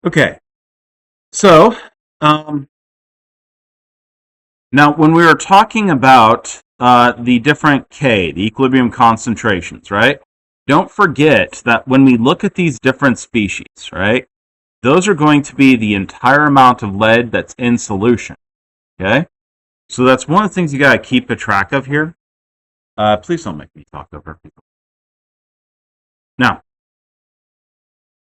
Okay, so now when we were talking about the different K, the equilibrium concentrations, right? Don't forget that when we look at these different species, right, those are going to be the entire amount of lead that's in solution, okay? So that's one of the things you got to keep a track of here. Please don't make me talk over people. Now,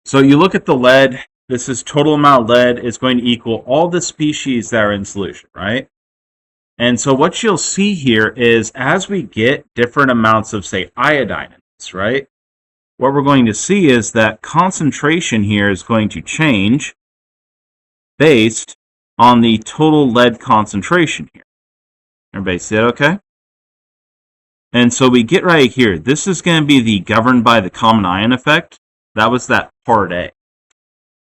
so you look at the lead, this is total amount of lead is going to equal all the species that are in solution, right? And so what you'll see here is as we get different amounts of, say, iodine in this, right? What we're going to see is that concentration here is going to change based on the total lead concentration here. Everybody see it okay? And so we get right here. This is going to be the governed by the common ion effect. That was that part A.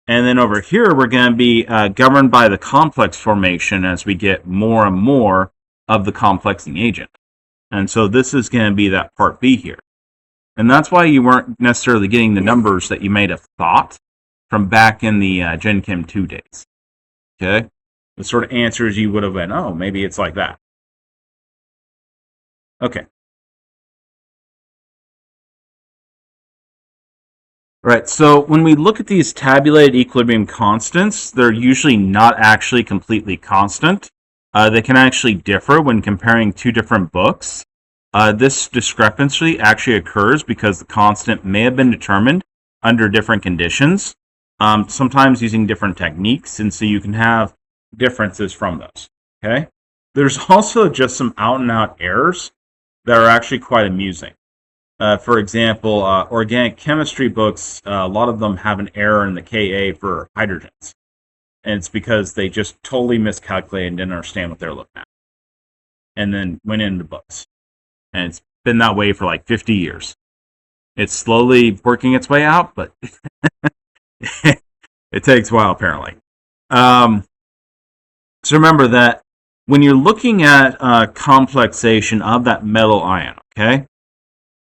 And then over here, we're going to be governed by the complex formation as we get more and more of the complexing agent. And so this is going to be that part B here. And that's why you weren't necessarily getting the numbers that you may have thought from back in the Gen Chem 2 days. Okay? The sort of answers you would have been, oh, maybe it's like that. Okay. Right, so when we look at these tabulated equilibrium constants, they're usually not actually completely constant. They can actually differ when comparing two different books. This discrepancy actually occurs because the constant may have been determined under different conditions, sometimes using different techniques, and so you can have differences from those. Okay, there's also just some out-and-out errors that are actually quite amusing. For example, organic chemistry books, a lot of them have an error in the Ka for hydrogens. And it's because they just totally miscalculated and didn't understand what they're looking at. And then went into books. And it's been that way for like 50 years. It's slowly working its way out, but it takes a while apparently. So remember that when you're looking at complexation of that metal ion, okay?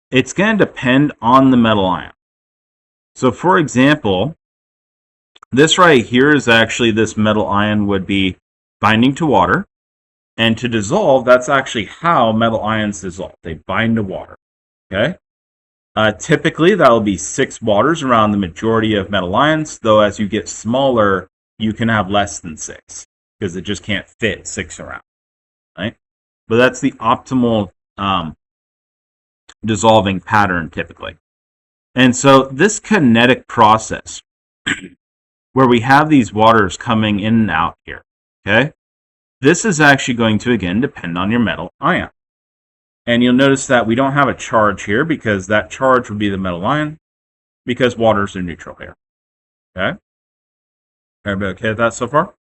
It's going to depend on the metal ion. So for example, this right here is actually this metal ion would be binding to water. And to dissolve, that's actually how metal ions dissolve. They bind to water. Okay. Typically, that will be 6 waters around the majority of metal ions, though as you get smaller, you can have less than 6 because it just can't fit 6 around. Right? But that's the optimal dissolving pattern typically. And so this kinetic process where we have these waters coming in and out here, okay, this is actually going to again depend on your metal ion. And you'll notice that we don't have a charge here because that charge would be the metal ion because waters are neutral here. Okay? Everybody okay with that so far?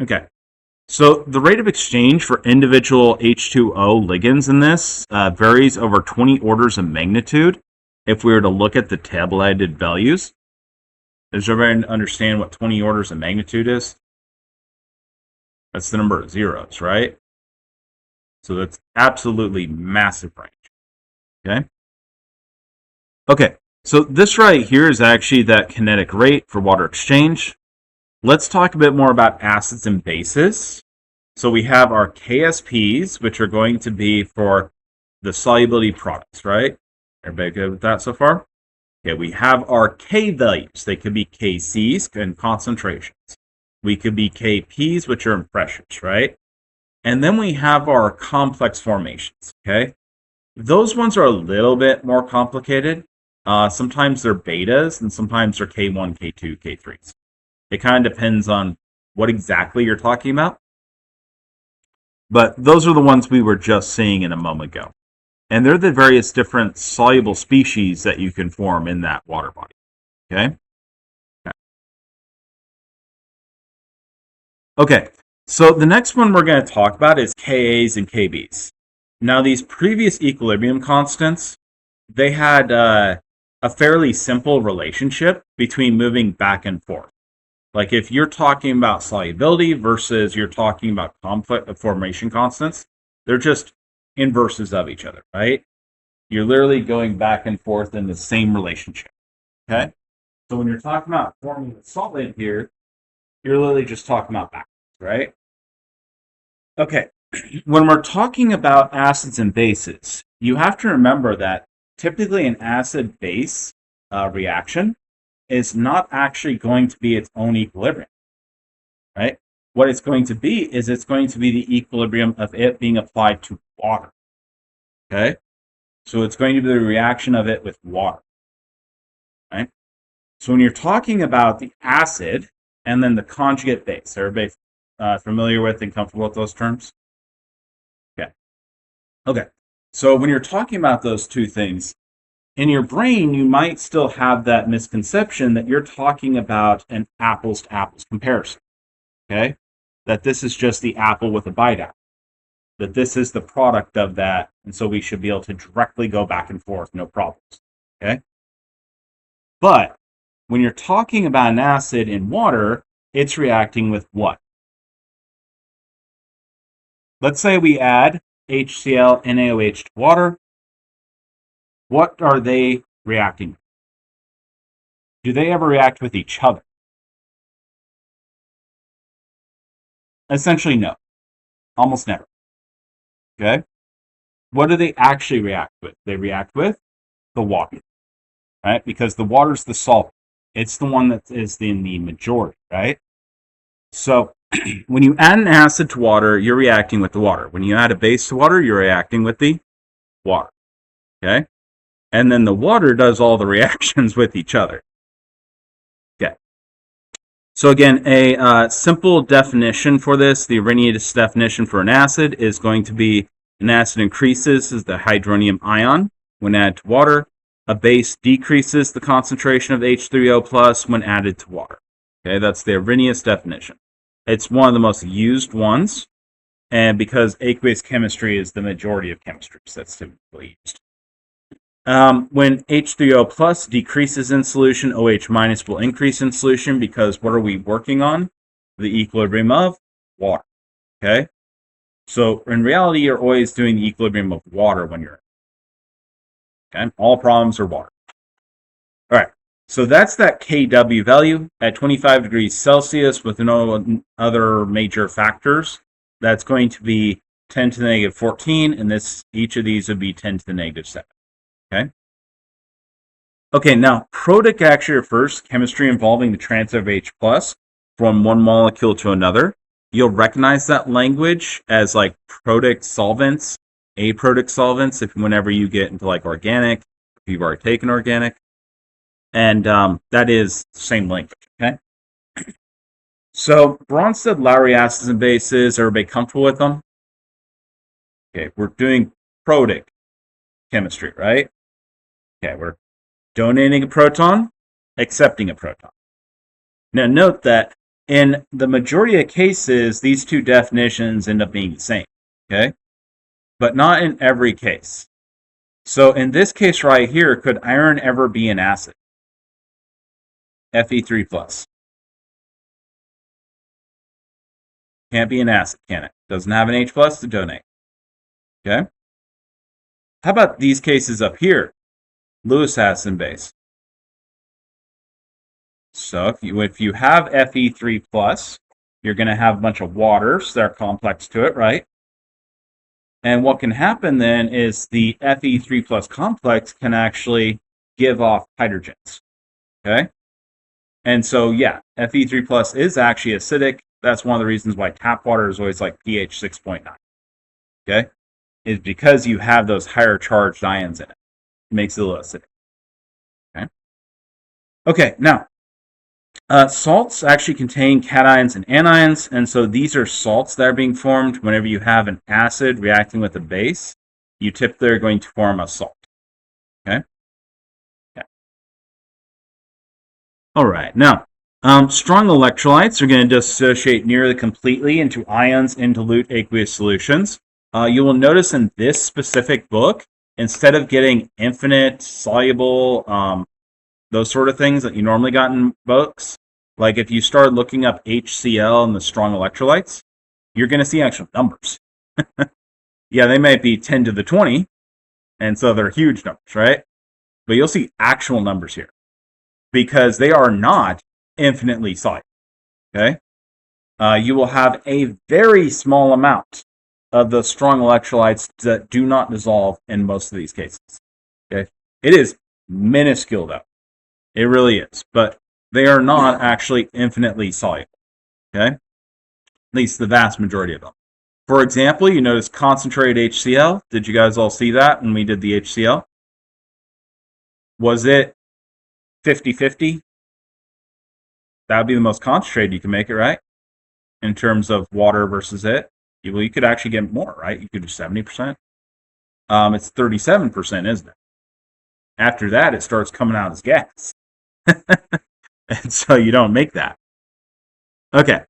Okay. So the rate of exchange for individual H2O ligands in this varies over 20 orders of magnitude if we were to look at the tabulated values. Does everybody understand what 20 orders of magnitude is? That's the number of zeros, right? So that's absolutely massive range. Okay? Okay, so this right here is actually that kinetic rate for water exchange. Let's talk a bit more about acids and bases. So we have our KSPs, which are going to be for the solubility products, right? Everybody good with that so far? Okay, we have our K values. They could be KCs and concentrations. We could be KPs, which are pressures, right? And then we have our complex formations, okay? Those ones are a little bit more complicated. Sometimes they're betas, and sometimes they're K1, K2, K3s. It kind of depends on what exactly you're talking about. But those are the ones we were just seeing in a moment ago. And they're the various different soluble species that you can form in that water body. Okay? Okay, so the next one we're going to talk about is Kas and Kbs. Now, these previous equilibrium constants, they had a fairly simple relationship between moving back and forth. Like if you're talking about solubility versus you're talking about complex formation constants, they're just inverses of each other, right? You're literally going back and forth in the same relationship. Okay? So when you're talking about forming a solid here, you're literally just talking about backwards, right? Okay, when we're talking about acids and bases, you have to remember that typically an acid-base reaction is not actually going to be its own equilibrium, right? What it's going to be is it's going to be the equilibrium of it being applied to water, okay? So it's going to be the reaction of it with water, right? So when you're talking about the acid and then the conjugate base, everybody familiar with and comfortable with those terms? Okay. So when you're talking about those two things, in your brain, you might still have that misconception that you're talking about an apples to apples comparison. Okay? That this is just the apple with a bite out. That this is the product of that, and so we should be able to directly go back and forth, no problems. Okay? But when you're talking about an acid in water, it's reacting with what? Let's say we add HCl, NaOH to water. What are they reacting with? Do they ever react with each other? Essentially, no. Almost never. Okay? What do they actually react with? They react with the water, right? Because the water's the solvent. It's the one that is in the majority, right? So when you add an acid to water, you're reacting with the water. When you add a base to water, you're reacting with the water. Okay? And then the water does all the reactions with each other. Okay. So again, a simple definition for this, the Arrhenius definition for an acid is going to be an acid increases the hydronium ion when added to water. A base decreases the concentration of H3O plus when added to water. Okay, that's the Arrhenius definition. It's one of the most used ones, and because aqueous chemistry is the majority of chemistries, that's typically used. When H3O plus decreases in solution, OH minus will increase in solution because what are we working on? The equilibrium of water. Okay? So in reality, you're always doing the equilibrium of water when you're okay? All problems are water. All right. So that's that Kw value at 25 degrees Celsius with no other major factors. That's going to be 10 to the negative 14, and each of these would be 10 to the negative 7. Okay? Okay, now protic actually refers to chemistry involving the transfer of H plus from one molecule to another. You'll recognize that language as like protic solvents, aprotic solvents, whenever you get into like organic, if you've already taken organic. And that is the same language, okay? So Bronsted-Lowry acids and bases, everybody comfortable with them? Okay, we're doing protic chemistry, right? Okay, we're donating a proton, accepting a proton. Now note that in the majority of cases, these two definitions end up being the same, okay? But not in every case. So in this case right here, could iron ever be an acid? Fe3 plus. Can't be an acid, can it? Doesn't have an H plus to donate. Okay? How about these cases up here? Lewis acid and base. So if you have Fe3 plus, you're going to have a bunch of waters that are complex to it, right? And what can happen then is the Fe3 plus complex can actually give off hydrogens. Okay? And so, yeah, Fe3 plus is actually acidic. That's one of the reasons why tap water is always like pH 6.9. Okay? Is because you have those higher charged ions in it. It makes it a little acidic. Okay? Okay, now, salts actually contain cations and anions, and so these are salts that are being formed whenever you have an acid reacting with a base. You typically are going to form a salt. Okay? All right, now, strong electrolytes are going to dissociate nearly completely into ions in dilute aqueous solutions. You will notice in this specific book, instead of getting infinite, soluble, those sort of things that you normally got in books, like if you start looking up HCl and the strong electrolytes, you're going to see actual numbers. Yeah, they might be 10 to the 20, and so they're huge numbers, right? But you'll see actual numbers here. because they are not infinitely soluble. Okay? You will have a very small amount of the strong electrolytes that do not dissolve in most of these cases. Okay? It is minuscule, though. It really is. But they are not actually infinitely soluble. Okay? At least the vast majority of them. For example, you notice concentrated HCl. Did you guys all see that when we did the HCl? Was it 50-50? That would be the most concentrated you can make it, right? In terms of water versus it. Well, you could actually get more, right? You could do 70%. It's 37%, isn't it? After that, it starts coming out as gas. And so you don't make that. Okay.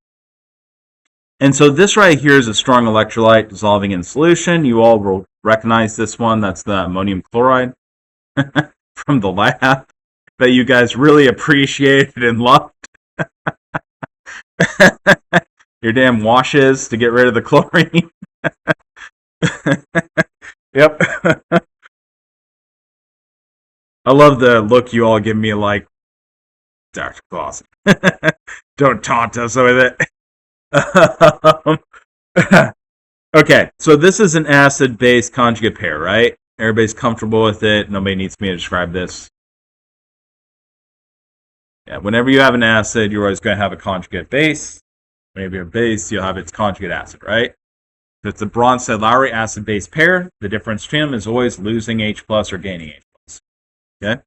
And so this right here is a strong electrolyte dissolving in solution. You all will recognize this one. That's the ammonium chloride from the lab that you guys really appreciated and loved. Your damn washes to get rid of the chlorine. Yep. I love the look you all give me like, Dr. Clausen. Don't taunt us with it. Okay, so this is an acid-base conjugate pair, right? Everybody's comfortable with it. Nobody needs me to describe this. Yeah, whenever you have an acid, you're always going to have a conjugate base. Whenever you have a base, you'll have its conjugate acid, right? If it's a Bronsted-Lowry acid-base pair, the difference between them is always losing H plus or gaining H plus. Okay?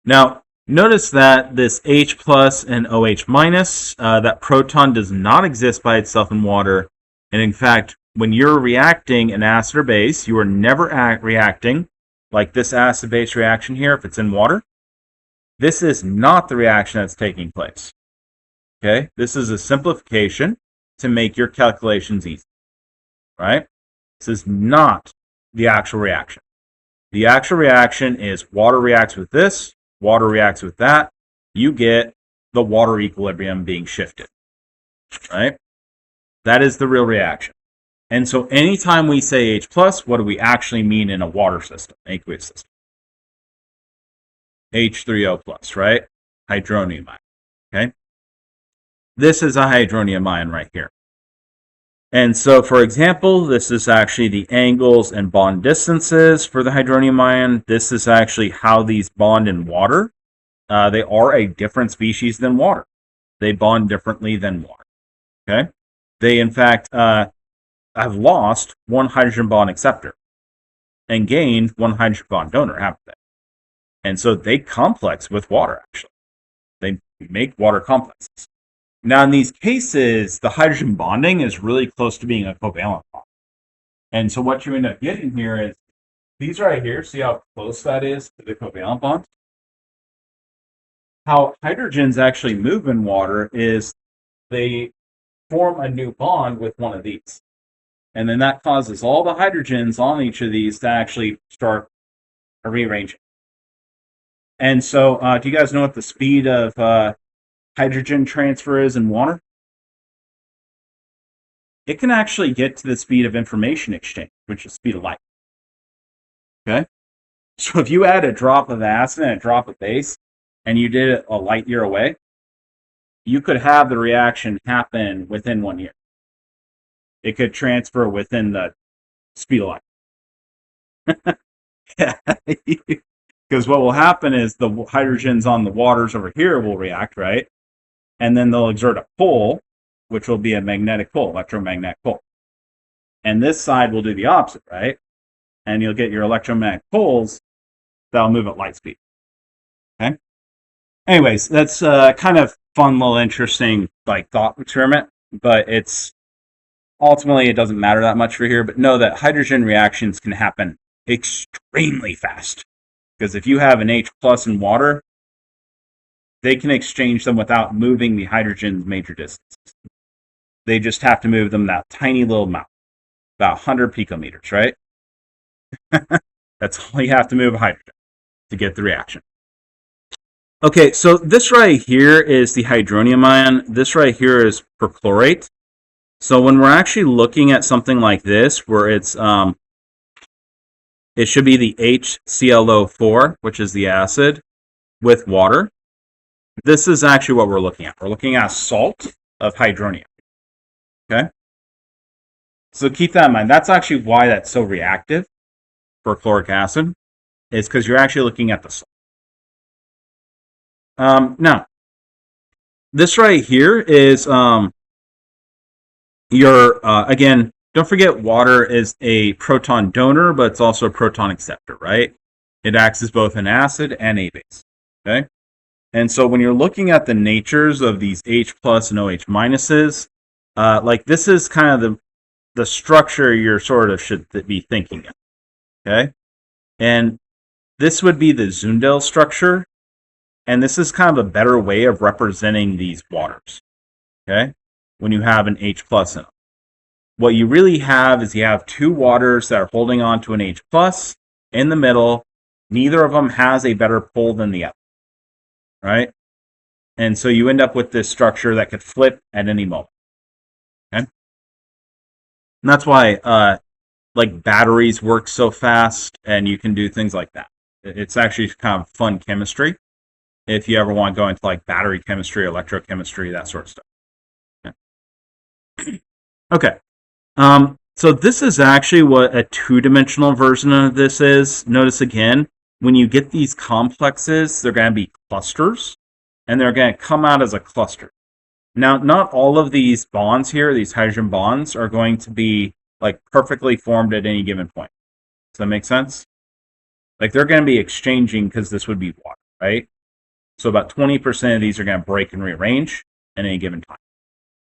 Now, notice that this H plus and OH minus, that proton does not exist by itself in water. And in fact, when you're reacting an acid or base, you are never reacting like this acid-base reaction here if it's in water. This is not the reaction that's taking place. Okay? This is a simplification to make your calculations easy. Right? This is not the actual reaction. The actual reaction is water reacts with this, water reacts with that. You get the water equilibrium being shifted. Right? That is the real reaction. And so anytime we say H plus, what do we actually mean in a water system, aqueous system? H3O plus, right? Hydronium ion. Okay? This is a hydronium ion right here. And so, for example, this is actually the angles and bond distances for the hydronium ion. This is actually how these bond in water. They are a different species than water. They bond differently than water. Okay? They, in fact, have lost one hydrogen bond acceptor and gained one hydrogen bond donor, haven't they? And so they complex with water, actually. They make water complexes. Now, in these cases, the hydrogen bonding is really close to being a covalent bond. And so what you end up getting here is these right here, see how close that is to the covalent bond? How hydrogens actually move in water is they form a new bond with one of these. And then that causes all the hydrogens on each of these to actually start rearranging. And so, do you guys know what the speed of hydrogen transfer is in water? It can actually get to the speed of information exchange, which is the speed of light. Okay? So if you add a drop of acid and a drop of base, and you did it a light year away, you could have the reaction happen within 1 year. It could transfer within the speed of light. Yeah. Because what will happen is the hydrogens on the waters over here will react, right? And then they'll exert a pull, which will be a magnetic pull, electromagnetic pull. And this side will do the opposite, right? And you'll get your electromagnetic pulls that'll move at light speed. Okay? Anyways, that's kind of fun, little interesting thought experiment, but it's ultimately it doesn't matter that much for here. But know that hydrogen reactions can happen extremely fast. Because if you have an H plus in water, they can exchange them without moving the hydrogen's major distances. They just have to move them that tiny little amount, about 100 picometers, right? That's all you have to move a hydrogen to get the reaction. Okay, so this right here is the hydronium ion. This right here is perchlorate. So when we're actually looking at something like this, where it's it should be the HClO4, which is the acid. with water, this is actually what we're looking at. We're looking at salt of hydronium. Okay? So keep that in mind. That's actually why that's so reactive for chloric acid, is because you're actually looking at the salt. Now, this right here is again, don't forget water is a proton donor, but it's also a proton acceptor, right? It acts as both an acid and a base. Okay? And so when you're looking at the natures of these H plus and OH minuses, like this is kind of the structure you're sort of should be thinking of. Okay? And this would be the Zundel structure, and this is kind of a better way of representing these waters. Okay? When you have an H plus in them. What you really have is you have two waters that are holding on to an H plus in the middle. Neither of them has a better pull than the other. Right? And so you end up with this structure that could flip at any moment. Okay? And that's why like batteries work so fast and you can do things like that. It's actually kind of fun chemistry if you ever want to go into like battery chemistry, electrochemistry, that sort of stuff. Okay. Okay. So this is actually what a two-dimensional version of this is. Notice again, when you get these complexes, they're going to be clusters, and they're going to come out as a cluster. Now, not all of these bonds here, these hydrogen bonds, are going to be like perfectly formed at any given point. Does that make sense? Like they're going to be exchanging because this would be water, right? So about 20% of these are going to break and rearrange at any given time.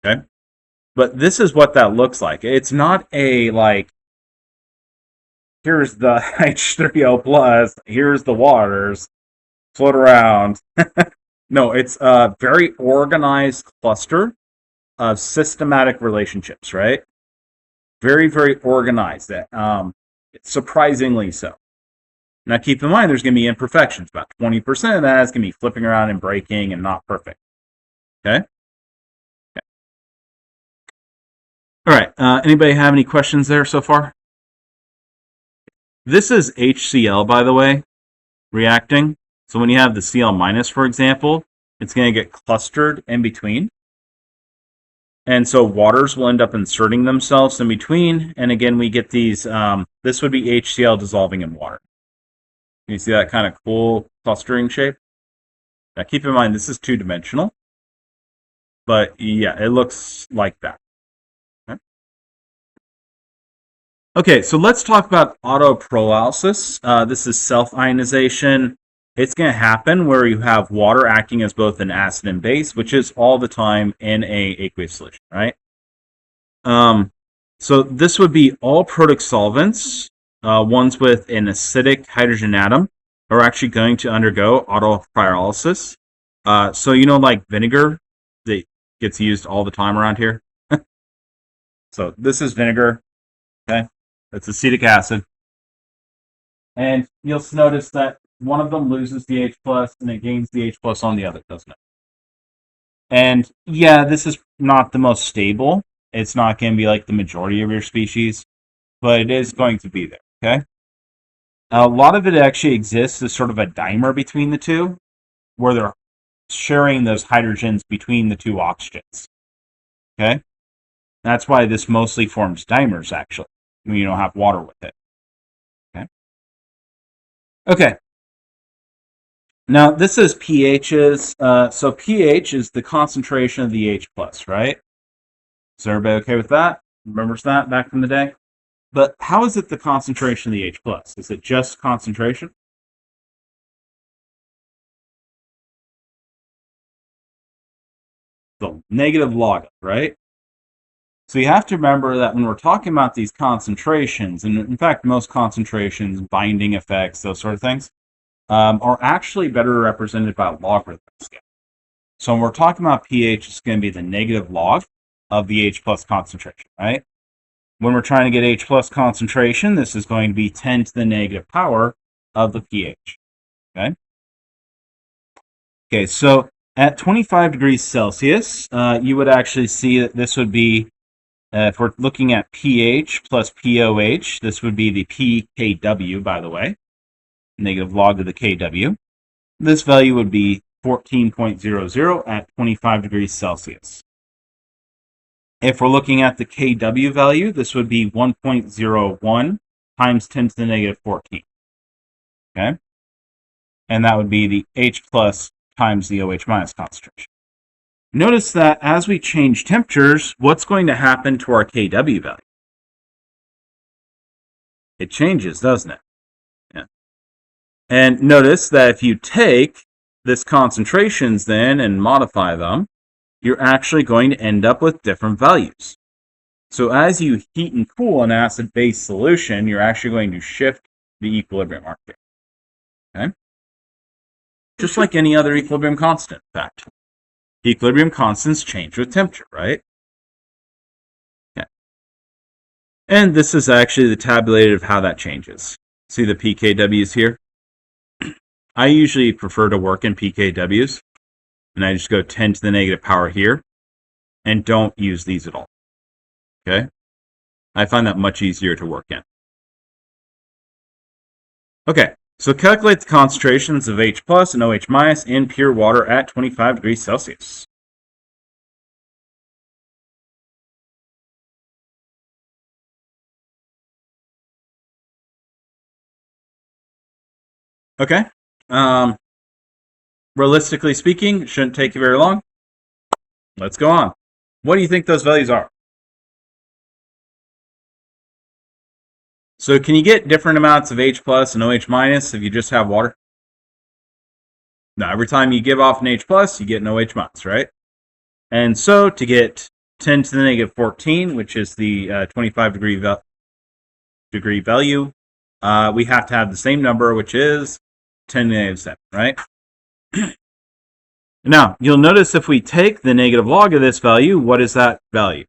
Okay? But this is what that looks like. It's not a like, here's the H3O plus, here's the waters, float around. No, it's a very organized cluster of systematic relationships, right? Very, very organized. Surprisingly so. Now keep in mind there's going to be imperfections. About 20% of that is going to be flipping around and breaking and not perfect. Okay? All right. Anybody have any questions there so far? This is HCl, by the way, reacting. So when you have the Cl minus, for example, it's going to get clustered in between. And so waters will end up inserting themselves in between. And again, we get these, this would be HCl dissolving in water. You see that kind of cool clustering shape? Now keep in mind, this is two-dimensional. But yeah, it looks like that. Okay, so let's talk about autopyrolysis. This is self-ionization. It's going to happen where you have water acting as both an acid and base, which is all the time in a aqueous solution, right? So this would be all protic solvents, ones with an acidic hydrogen atom, are actually going to undergo autopyrolysis. So you know, like vinegar that gets used all the time around here. So this is vinegar. Okay. That's acetic acid. And you'll notice that one of them loses the H plus and it gains the H plus on the other, doesn't it? And yeah, this is not the most stable. It's not going to be like the majority of your species, but it is going to be there, okay? A lot of it actually exists as sort of a dimer between the two, where they're sharing those hydrogens between the two oxygens, okay? That's why this mostly forms dimers, actually, when you don't have water with it. Okay. Now, this is pHs. So pH is the concentration of the H+, right? Is everybody okay with that? Remembers that back in the day? But how is it the concentration of the H+? Is it just concentration? The negative log, right? So you have to remember that when we're talking about these concentrations, and in fact most concentrations, binding effects, those sort of things, are actually better represented by a logarithm scale. So when we're talking about pH, it's going to be the negative log of the H plus concentration, right? When we're trying to get H plus concentration, this is going to be 10 to the negative power of the pH, okay? Okay, so at 25 degrees Celsius, you would actually see that this would be, if we're looking at pH plus pOH, this would be the pKw, by the way, negative log of the Kw. this value would be 14.00 at 25 degrees Celsius. If we're looking at the Kw value, this would be 1.01 times 10 to the negative 14. Okay? And that would be the H plus times the OH minus concentration. Notice that as we change temperatures, what's going to happen to our Kw value? It changes, doesn't it? Yeah. And notice that if you take this concentrations then and modify them, you're actually going to end up with different values. So as you heat and cool an acid-base solution, you're actually going to shift the equilibrium marker. Okay? Just like any other equilibrium constant, in fact. Equilibrium constants change with temperature, right? Okay. And this is actually the tabulated of how that changes. See the pKws here? I usually prefer to work in pKws, and I just go 10 to the negative power here, and don't use these at all. Okay? I find that much easier to work in. Okay, so calculate the concentrations of H plus and OH minus in pure water at 25 degrees Celsius. Okay. Realistically speaking, it shouldn't take you very long. Let's go on. What do you think those values are? So can you get different amounts of H plus and OH minus if you just have water? No, every time you give off an H plus, you get an OH minus, right? And so to get 10 to the negative 14, which is the 25 degree value, we have to have the same number, which is 10 to the negative 7, right? Now, you'll notice if we take the negative log of this value, what is that value?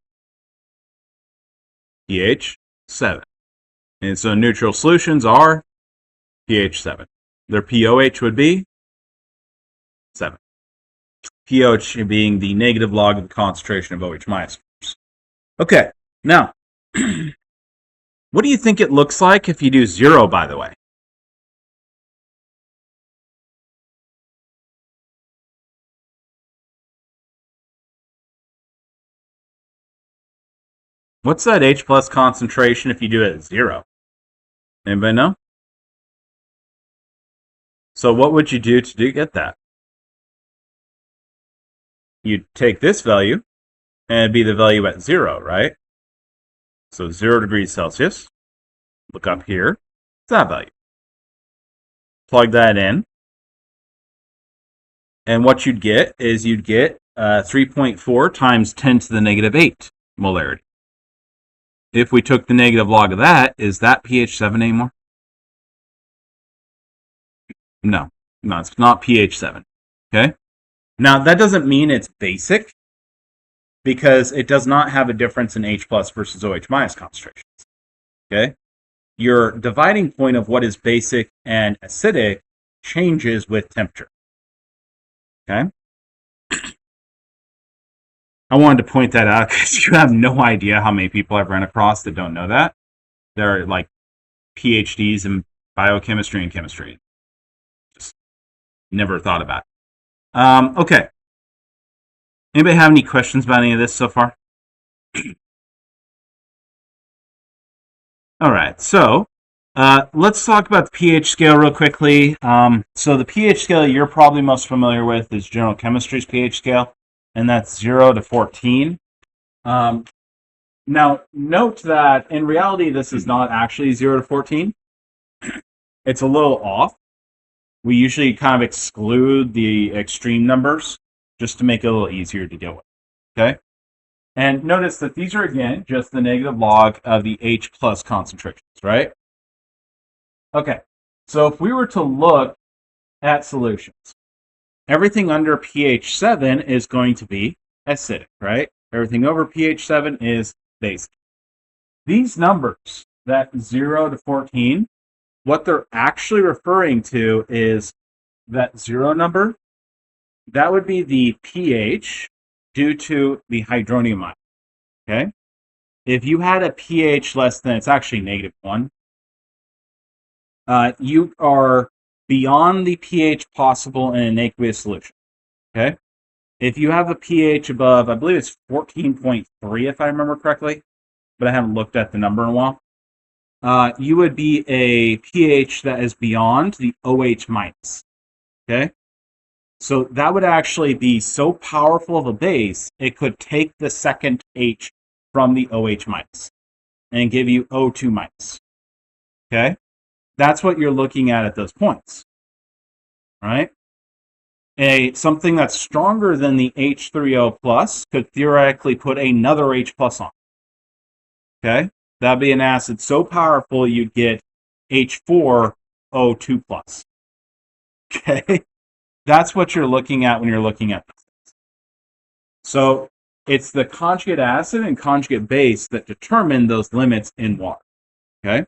pH 7. And so neutral solutions are pH 7. Their pOH would be 7. pOH being the negative log of the concentration of OH minus. Okay, now, what do you think it looks like if you do 0, by the way? What's that H plus concentration if you do it at 0? Anybody know? So what would you do to get that? You'd take this value, and it'd be the value at 0, right? So 0 degrees Celsius. Look up here. It's that value. Plug that in. And what you'd get is you'd get 3.4 times 10 to the negative 8 molarity. If we took the negative log of that, is that pH 7 anymore? No, it's not pH 7. Okay? Now, that doesn't mean it's basic, because it does not have a difference in H plus versus OH minus concentrations. Okay? Your dividing point of what is basic and acidic changes with temperature. Okay? I wanted to point that out because you have no idea how many people I've run across that don't know that. They're like PhDs in biochemistry and chemistry. Just never thought about it. Okay. Anybody have any questions about any of this so far? All right, so let's talk about the pH scale real quickly. So the pH scale you're probably most familiar with is general chemistry's pH scale, and that's 0 to 14. Now, note that in reality, this is not actually 0 to 14. It's a little off. We usually kind of exclude the extreme numbers just to make it a little easier to deal with. Okay? And notice that these are, again, just the negative log of the H plus concentrations, right? Okay, so if we were to look at solutions, everything under pH 7 is going to be acidic, right? Everything over pH 7 is basic. These numbers, that 0 to 14, what they're actually referring to is that 0 number. That would be the pH due to the hydronium ion. Okay? If you had a pH less than, it's actually -1, you are beyond the pH possible in an aqueous solution. Okay? If you have a pH above, I believe it's 14.3 if I remember correctly, but I haven't looked at the number in a while. You would be a pH that is beyond the OH minus. Okay? So that would actually be so powerful of a base, it could take the second H from the OH minus and give you O2 minus. Okay? That's what you're looking at those points. Right? Something that's stronger than the H3O plus could theoretically put another H plus on. Okay? That'd be an acid so powerful you'd get H4O2 plus. Okay? That's what you're looking at when you're looking at this. So it's the conjugate acid and conjugate base that determine those limits in water. Okay?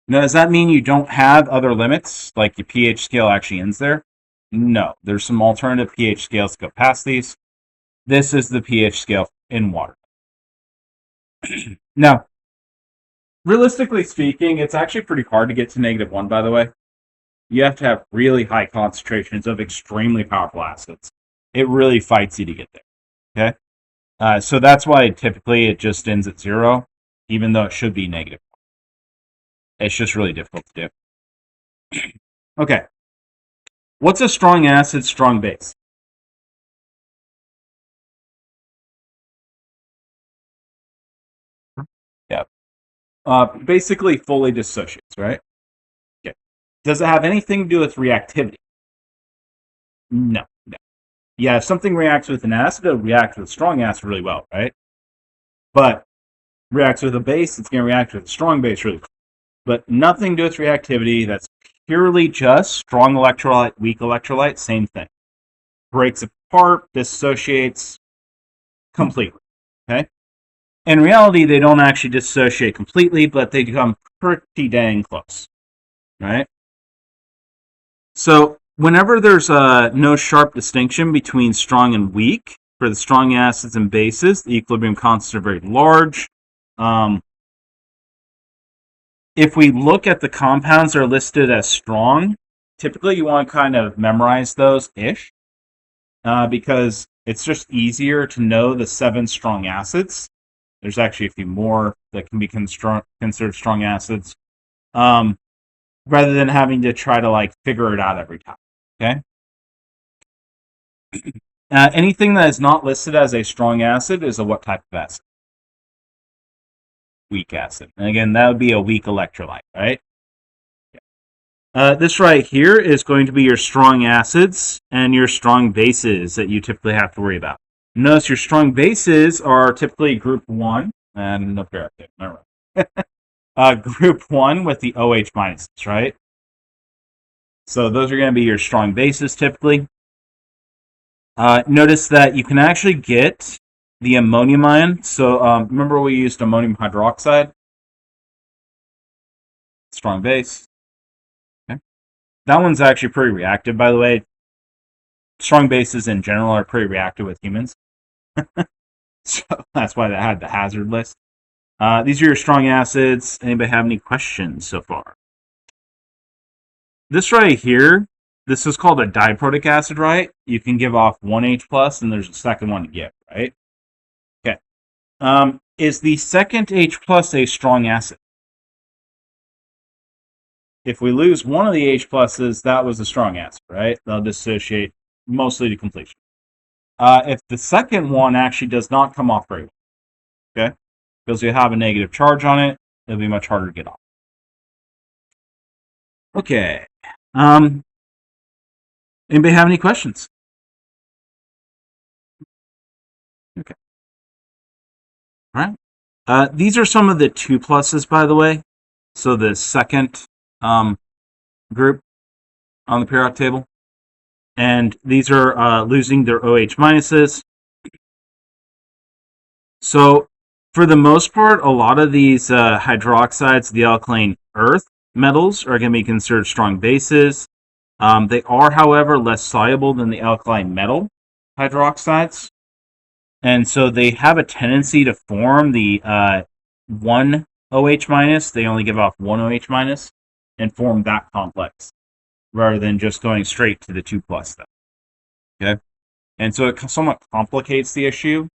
Now, does that mean you don't have other limits, like your pH scale actually ends there? No. There's some alternative pH scales that go past these. This is the pH scale in water. Now, realistically speaking, it's actually pretty hard to get to -1, by the way. You have to have really high concentrations of extremely powerful acids. It really fights you to get there. Okay? So that's why typically it just ends at 0, even though it should be -1. It's just really difficult to do. Okay. What's a strong acid, strong base? Yeah. Basically fully dissociates, right? Okay. Does it have anything to do with reactivity? No. Yeah, if something reacts with an acid, it'll react with strong acid really well, right? But reacts with a base, it's going to react with a strong base really well. But nothing to do with reactivity. That's purely just strong electrolyte, weak electrolyte, same thing. Breaks apart, dissociates completely. Okay? In reality, they don't actually dissociate completely, but they come pretty dang close. Right? So whenever there's no sharp distinction between strong and weak, for the strong acids and bases, the equilibrium constants are very large. If we look at the compounds that are listed as strong, typically you want to kind of memorize those-ish, because it's just easier to know the 7 strong acids. There's actually a few more that can be considered strong acids, rather than having to try to figure it out every time. Okay. Anything that is not listed as a strong acid is a what type of acid? Weak acid. And again, that would be a weak electrolyte, right? This right here is going to be your strong acids and your strong bases that you typically have to worry about. Notice your strong bases are typically group 1, and no paraffin, all right. Group 1 with the OH minuses, right? So those are going to be your strong bases typically. Notice that you can actually get the ammonium ion. So remember we used ammonium hydroxide? Strong base. Okay. That one's actually pretty reactive, by the way. Strong bases in general are pretty reactive with humans. So that's why that had the hazard list. These are your strong acids. Anybody have any questions so far? This right here, this is called a diprotic acid, right? You can give off 1 H plus, and there's a second one to give, right? Okay. Is the second H plus a strong acid? If we lose one of the H pluses, that was a strong acid, right? They'll dissociate mostly to completion. If the second one actually does not come off very well, okay? Because you have a negative charge on it, it'll be much harder to get off. Okay. Anybody have any questions? Okay. All right. These are some of the 2 pluses, by the way. So the second group on the periodic table. And these are losing their OH minuses. So for the most part, a lot of these hydroxides, the alkaline earth metals, are going to be considered strong bases. They are, however, less soluble than the alkaline metal hydroxides. And so they have a tendency to form the 1 OH minus. They only give off 1 OH minus and form that complex. rather than just going straight to the 2+ step. Okay? And so it somewhat complicates the issue,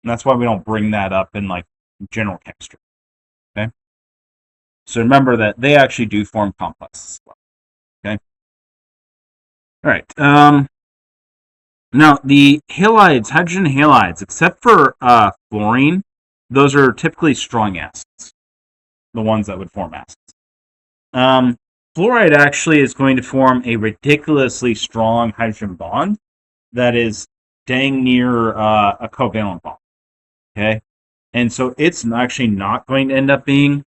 and that's why we don't bring that up in like general chemistry. Okay? So remember that they actually do form complexes as well. Okay? All right. Now, the halides, hydrogen halides, except for fluorine, those are typically strong acids, the ones that would form acids. Fluoride actually is going to form a ridiculously strong hydrogen bond that is dang near a covalent bond. Okay? And so it's actually not going to end up being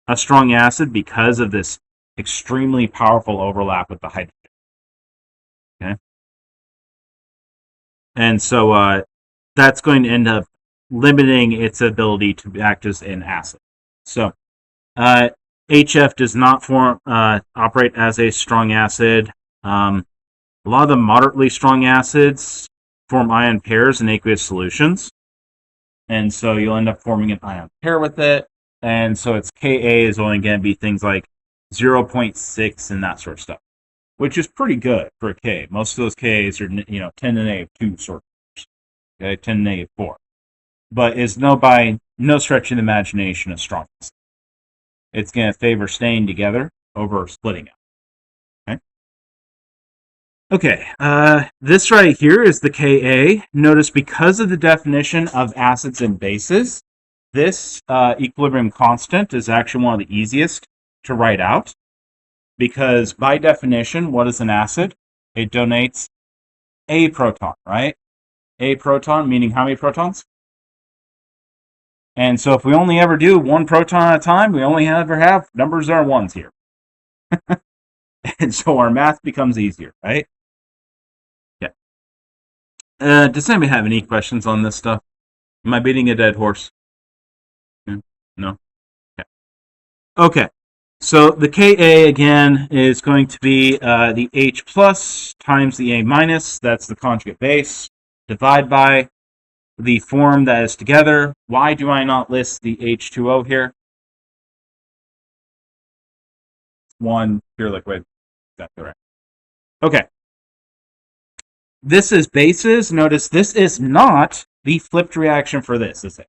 a strong acid because of this extremely powerful overlap with the hydrogen. Okay? And so that's going to end up limiting its ability to act as an acid. So HF does not operate as a strong acid. A lot of the moderately strong acids form ion pairs in aqueous solutions. And so you'll end up forming an ion pair with it. And so its Ka is only going to be things like 0.6 and that sort of stuff, which is pretty good for a K. Most of those Ks are 10 to -2 sort of, okay, 10 to -4. But is by no stretch of the imagination a strong acid. It's going to favor staying together over splitting out. Okay, this right here is the Ka. Notice because of the definition of acids and bases, this equilibrium constant is actually one of the easiest to write out. Because by definition, what is an acid? It donates a proton, right? A proton, meaning how many protons? And so if we only ever do one proton at a time, we only ever have numbers that are ones here. And so our math becomes easier, right? Yeah. Does anybody have any questions on this stuff? Am I beating a dead horse? No? Okay. So the Ka, again, is going to be the H plus times the A minus. That's the conjugate base. Divide by the form that is together. Why do I not list the H2O here? One pure liquid. That's correct. Okay. This is bases. Notice this is not the flipped reaction for this, is it?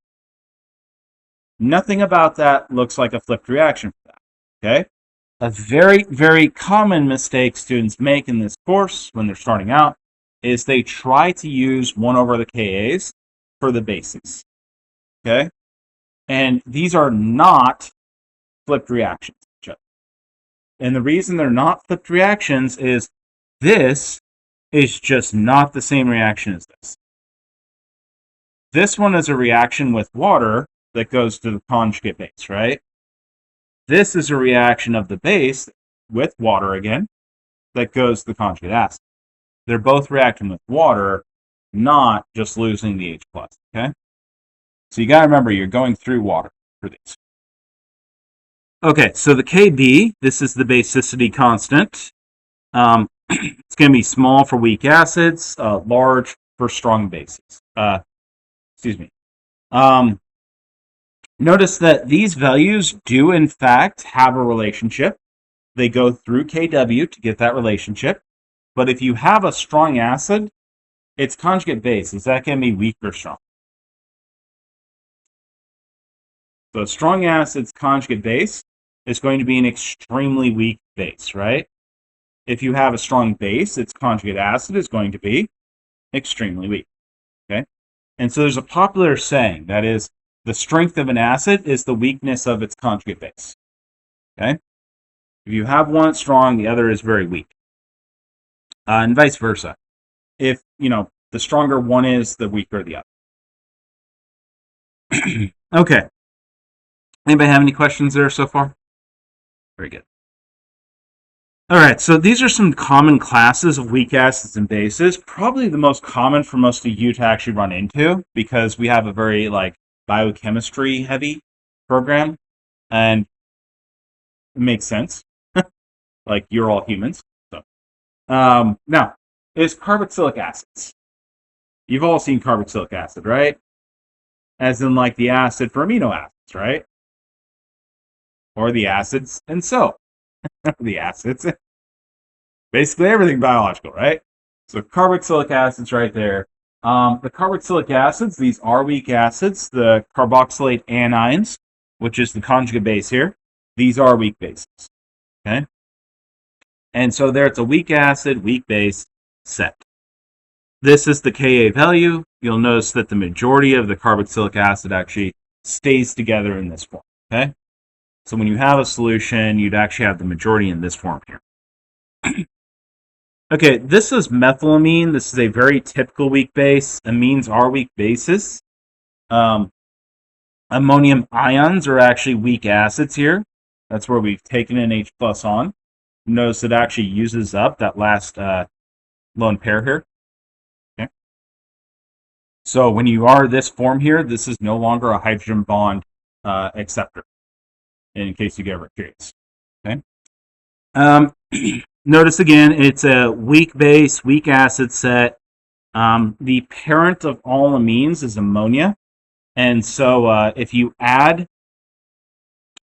Nothing about that looks like a flipped reaction for that. Okay? A very, very common mistake students make in this course when they're starting out is they try to use 1 over the Kas for the bases. Okay? And these are not flipped reactions. And the reason they're not flipped reactions is this is just not the same reaction as this. This one is a reaction with water that goes to the conjugate base, right? This is a reaction of the base with water again that goes to the conjugate acid. They're both reacting with water, not just losing the H plus, okay? So you got to remember you're going through water for these. Okay, so the Kb, this is the basicity constant. It's going to be small for weak acids, large for strong bases. Excuse me. Notice that these values do, in fact, have a relationship. They go through Kw to get that relationship. But if you have a strong acid, its conjugate base, is that going to be weak or strong? So a strong acid's conjugate base is going to be an extremely weak base, right? If you have a strong base, its conjugate acid is going to be extremely weak, okay? And so there's a popular saying, that is, the strength of an acid is the weakness of its conjugate base, okay? If you have one that's strong, the other is very weak. And vice versa. If, the stronger one is, the weaker the other. Okay. Anybody have any questions there so far? Very good. All right, so these are some common classes of weak acids and bases. Probably the most common for most of you to actually run into, because we have a very biochemistry heavy program, and it makes sense. You're all humans. So now is carboxylic acids. You've all seen carboxylic acid, right? As in the acid for amino acids, right? Or the acids and soap. The acids basically everything biological, right? So carboxylic acid's right there. The carboxylic acids, these are weak acids. The carboxylate anions, which is the conjugate base here, these are weak bases. Okay? And so there it's a weak acid, weak base set. This is the Ka value. You'll notice that the majority of the carboxylic acid actually stays together in this form. Okay? So when you have a solution, you'd actually have the majority in this form here. Okay, this is methylamine. This is a very typical weak base. Amines are weak bases. Ammonium ions are actually weak acids here. That's where we've taken an H plus on. Notice it actually uses up that last lone pair here. Okay. So when you are this form here, this is no longer a hydrogen bond acceptor, in case you get ever curious. Okay. Notice again, it's a weak base, weak acid set. The parent of all amines is ammonia. And so if you add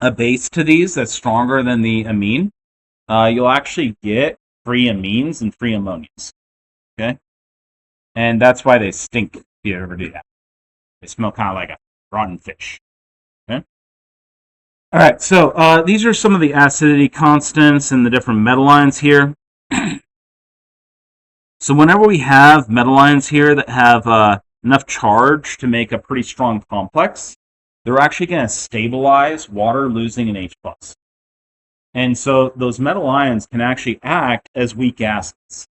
a base to these that's stronger than the amine, you'll actually get free amines and free ammonias. Okay? And that's why they stink if you ever do that. They smell kind of like a rotten fish. Okay? All right, so these are some of the acidity constants and the different metal ions here. So whenever we have metal ions here that have enough charge to make a pretty strong complex, they're actually going to stabilize water losing an H+. And so those metal ions can actually act as weak acids.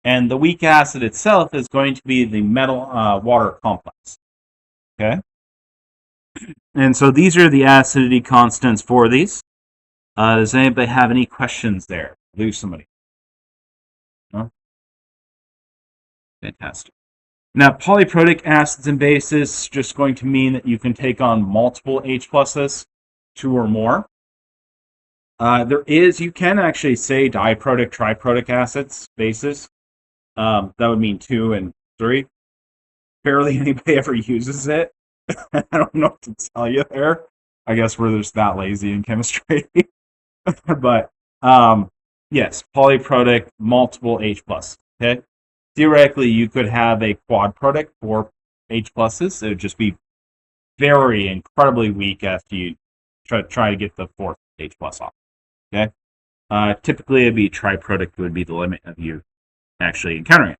And the weak acid itself is going to be the metal water complex. Okay? And so these are the acidity constants for these. Does anybody have any questions there? Lose somebody. No? Fantastic. Now, polyprotic acids and bases is just going to mean that you can take on multiple H pluses, 2 or more. You can actually say diprotic, triprotic acids, bases. That would mean 2 and 3. Barely anybody ever uses it. I don't know what to tell you there. I guess we're just that lazy in chemistry. But yes, polyprotic, multiple H plus. Okay. Theoretically, you could have a quadprotic, 4 H pluses. It would just be very incredibly weak after you try to get the 4th H plus off. Okay. Typically, it'd be triprotic would be the limit of you actually encountering it.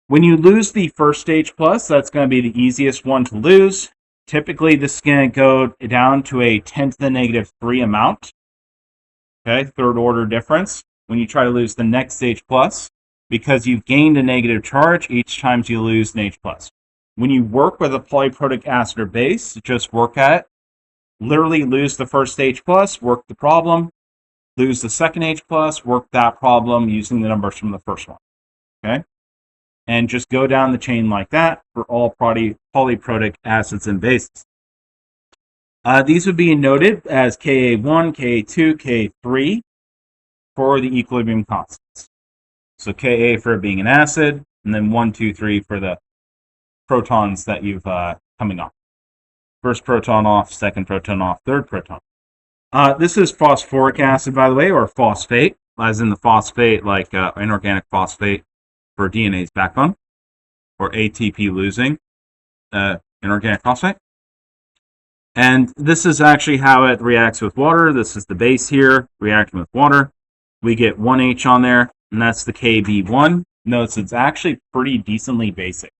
When you lose the first H plus, that's going to be the easiest one to lose. Typically, this is going to go down to a 10 to the negative 3 amount. Okay, third order difference. When you try to lose the next H plus, because you've gained a negative charge each time you lose an H plus. When you work with a polyprotic acid or base, just work at it. Literally lose the first H plus, work the problem. Lose the second H plus, work that problem using the numbers from the first one. Okay? And just go down the chain like that for all polyprotic acids and bases. These would be noted as Ka1, Ka2, Ka3 for the equilibrium constants. So Ka for it being an acid, and then 1, 2, 3 for the protons that you've coming off. First proton off, second proton off, third proton. This is phosphoric acid, by the way, or phosphate, as in the phosphate, like inorganic phosphate for DNA's backbone, or ATP losing inorganic phosphate. And this is actually how it reacts with water. This is the base here, reacting with water. We get 1H on there, and that's the Kb1. Notice it's actually pretty decently basic.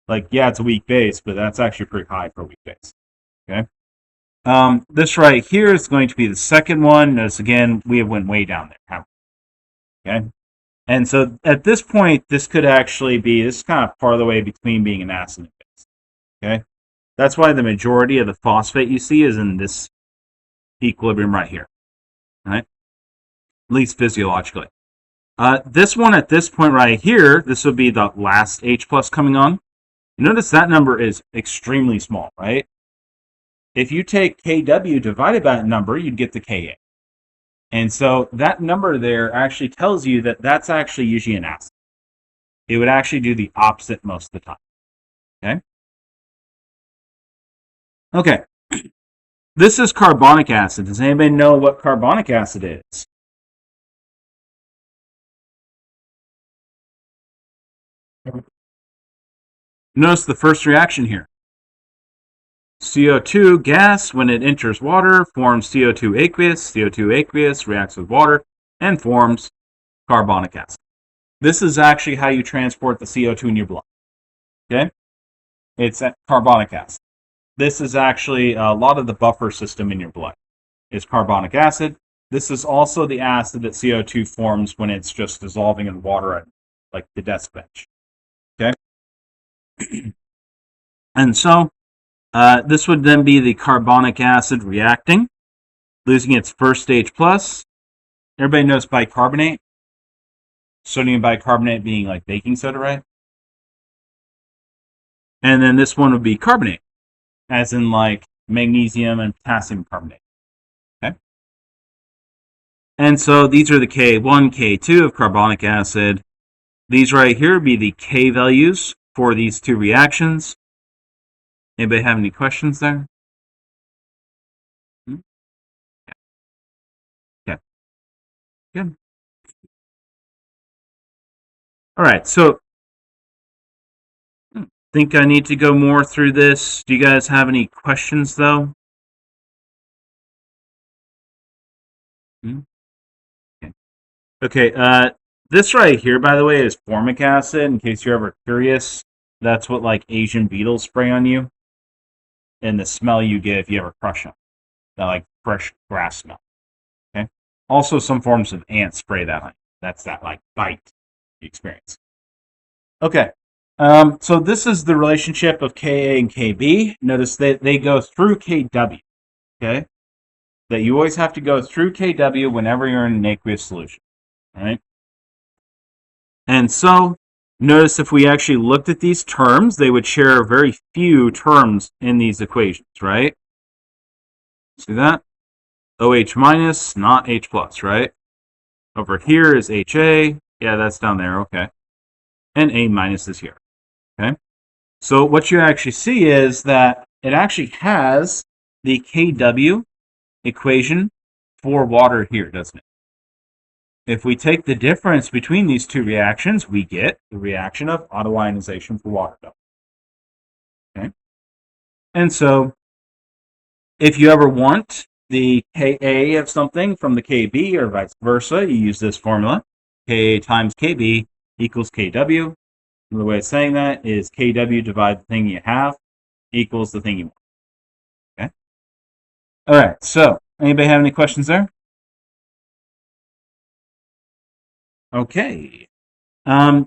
Like, yeah, it's a weak base, but that's actually pretty high for a weak base. Okay. This right here is going to be the second one. Notice again, we went way down there. Okay. And so at this point, this could actually be, this is kind of part of the way between being an acid and base. Okay. That's why the majority of the phosphate you see is in this equilibrium right here. Right? At least physiologically. This one at this point right here, this would be the last H plus coming on. Notice that number is extremely small, right? If you take Kw divided by that number, you'd get the Ka. And so that number there actually tells you that that's actually usually an acid. It would actually do the opposite most of the time. Okay. Okay. This is carbonic acid. Does anybody know what carbonic acid is? Notice the first reaction here. CO2 gas, when it enters water, forms CO2 aqueous. CO2 aqueous reacts with water and forms carbonic acid. This is actually how you transport the CO2 in your blood. Okay? It's carbonic acid. This is actually a lot of the buffer system in your blood is carbonic acid. This is also the acid that CO2 forms when it's just dissolving in water at like the desk bench. Okay? And so this would then be the carbonic acid reacting, losing its first stage plus. Everybody knows bicarbonate. Sodium bicarbonate being like baking soda, right? And then this one would be carbonate, as in like magnesium and potassium carbonate. Okay? And so these are the K1, K2 of carbonic acid. These right here would be the K values for these two reactions. Anybody have any questions there? Okay. Good. All right, so I think I need to go more through this. Do you guys have any questions, though? Okay, this right here, by the way, is formic acid, in case you're ever curious. That's what, like, Asian beetles spray on you. And the smell you get if you ever crush them. That, like, fresh grass smell. Okay? Also, some forms of ants spray that on you. That's that, like, bite you experience. Okay. So this is the relationship of Ka and Kb. Notice that they go through Kw. Okay? That you always have to go through Kw whenever you're in an aqueous solution. All right? And so, notice if we actually looked at these terms, they would share very few terms in these equations, right? See that? OH minus, not H plus, right? Over here is HA. Yeah, that's down there, okay. And A minus is here, okay? So what you actually see is that it actually has the Kw equation for water here, doesn't it? If we take the difference between these two reactions, we get the reaction of autoionization for water. Okay? And so, if you ever want the Ka of something from the Kb or vice versa, you use this formula. Ka times Kb equals Kw. Another way of saying that is Kw divided the thing you have equals the thing you want. Okay? All right, so anybody have any questions there? Okay. Do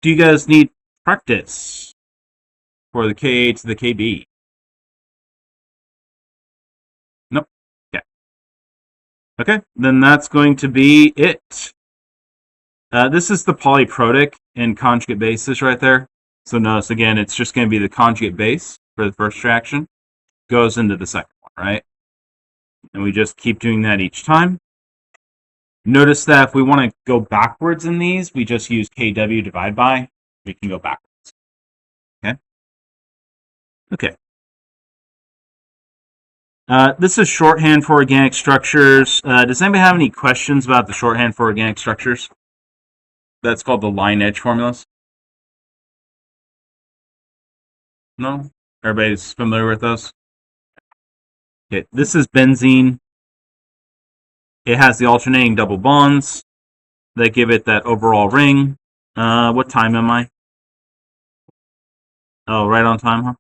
you guys need practice for the Ka to the Kb? Nope. Okay. Okay, then that's going to be it. This is the polyprotic and conjugate bases right there. So notice again, it's just going to be the conjugate base for the first reaction. Goes into the second one, right? And we just keep doing that each time. Notice that if we want to go backwards in these, we just use Kw divided by. We can go backwards. Okay? Okay. This is shorthand for organic structures. Does anybody have any questions about the shorthand for organic structures? That's called the line edge formulas. No? Everybody's familiar with those? Okay, this is benzene. It has the alternating double bonds that give it that overall ring. What time am I? Oh, right on time, huh?